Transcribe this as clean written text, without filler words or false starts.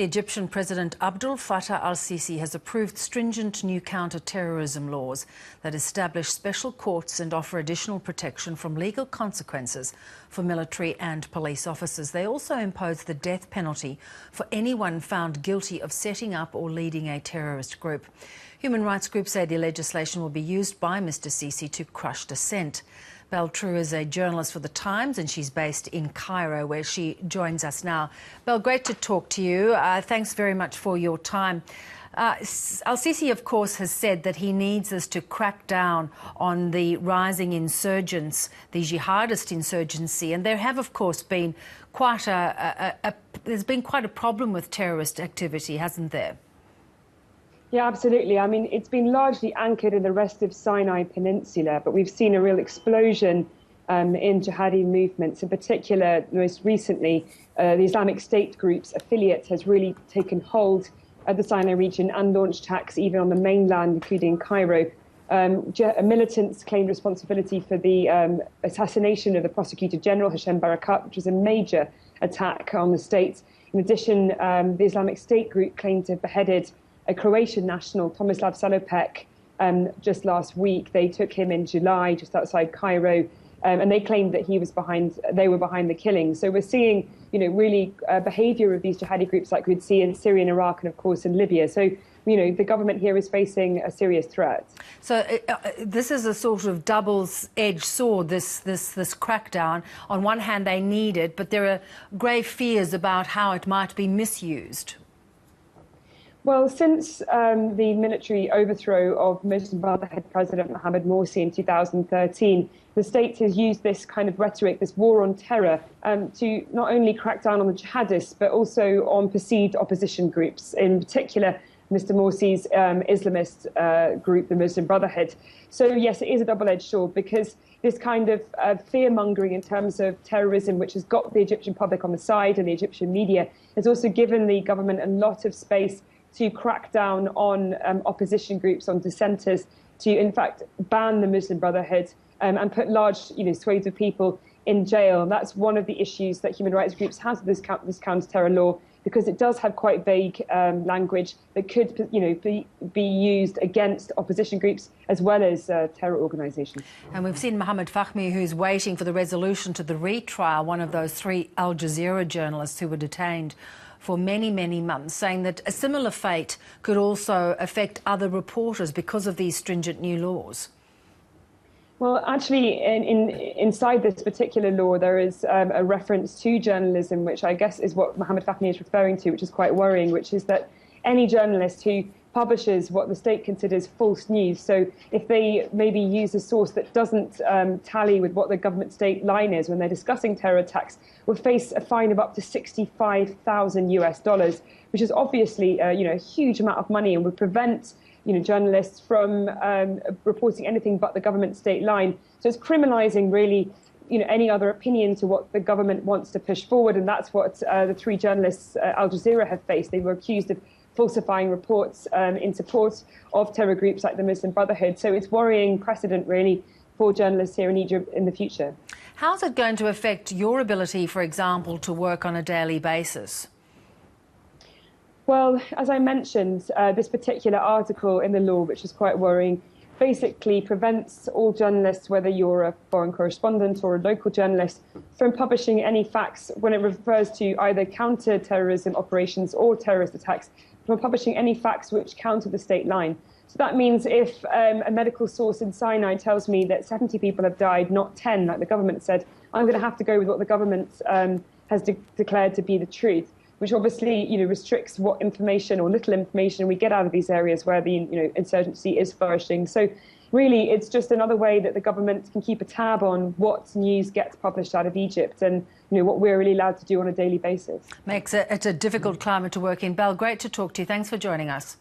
Egyptian President Abdel Fattah al-Sisi has approved stringent new counter-terrorism laws that establish special courts and offer additional protection from legal consequences for military and police officers. They also impose the death penalty for anyone found guilty of setting up or leading a terrorist group. Human rights groups say the legislation will be used by Mr. Sisi to crush dissent. Belle True is a journalist for The Times and she's based in Cairo, where she joins us now. Belle, great to talk to you. Thanks very much for your time. Al-Sisi, of course, has said that he needs us to crack down on the rising insurgents, the jihadist insurgency, and there have, of course, been quite there's been quite a problem with terrorist activity, hasn't there? Yeah, absolutely. I mean, it's been largely anchored in the rest of Sinai Peninsula, but we've seen a real explosion in jihadi movements. In particular, most recently, the Islamic State group's affiliate has really taken hold of the Sinai region and launched attacks even on the mainland, including Cairo. Militants claimed responsibility for the assassination of the Prosecutor General, Hashem Barakat, which was a major attack on the state. In addition, the Islamic State group claimed to have beheaded a Croatian national, Tomislav Salopek, just last week. They took him in July, just outside Cairo, and they claimed that they were behind the killing. So we're seeing, really behaviour of these jihadi groups like we'd see in Syria and Iraq and, of course, in Libya. So, the government here is facing a serious threat. So this is a sort of double-edged sword, this crackdown. On one hand, they need it, but there are grave fears about how it might be misused. Well, since the military overthrow of Muslim Brotherhood President Mohamed Morsi in 2013, the state has used this kind of rhetoric, this war on terror, to not only crack down on the jihadists, but also on perceived opposition groups, in particular Mr. Morsi's Islamist group, the Muslim Brotherhood. So, yes, it is a double-edged sword, because this kind of fear-mongering in terms of terrorism, which has got the Egyptian public on the side and the Egyptian media, has also given the government a lot of space to crack down on opposition groups, on dissenters, to in fact ban the Muslim Brotherhood and put large swathes of people in jail. And that's one of the issues that human rights groups have with this counter-terror law, because it does have quite vague language that could be used against opposition groups as well as terror organisations. And we've seen Mohammed Fahmy, who's waiting for the resolution to the retrial, one of those 3 Al Jazeera journalists who were detained for many, many months, saying that a similar fate could also affect other reporters because of these stringent new laws. Well, actually, inside this particular law, there is a reference to journalism, which I guess is what Mohammed Fahmy is referring to, which is quite worrying, which is that any journalist who publishes what the state considers false news, so if they maybe use a source that doesn't tally with what the government state line is when they're discussing terror attacks, will face a fine of up to $65,000 US, which is obviously a huge amount of money, and would prevent journalists from reporting anything but the government state line. So it's criminalising really any other opinion to what the government wants to push forward, and that's what the 3 journalists Al Jazeera have faced. They were accused of falsifying reports in support of terror groups like the Muslim Brotherhood. So it's worrying precedent, really, for journalists here in Egypt in the future. How's it going to affect your ability, for example, to work on a daily basis? Well, as I mentioned, this particular article in the law, which is quite worrying, basically prevents all journalists, whether you're a foreign correspondent or a local journalist, from publishing any facts when it refers to either counter-terrorism operations or terrorist attacks, from publishing any facts which counter the state line. So that means if a medical source in Sinai tells me that 70 people have died, not 10, like the government said, I'm going to have to go with what the government has declared to be the truth, which obviously restricts what information or little information we get out of these areas where the insurgency is flourishing. So really, it's just another way that the government can keep a tab on what news gets published out of Egypt and what we're really allowed to do on a daily basis. Makes it a difficult climate to work in. Belle, great to talk to you. Thanks for joining us.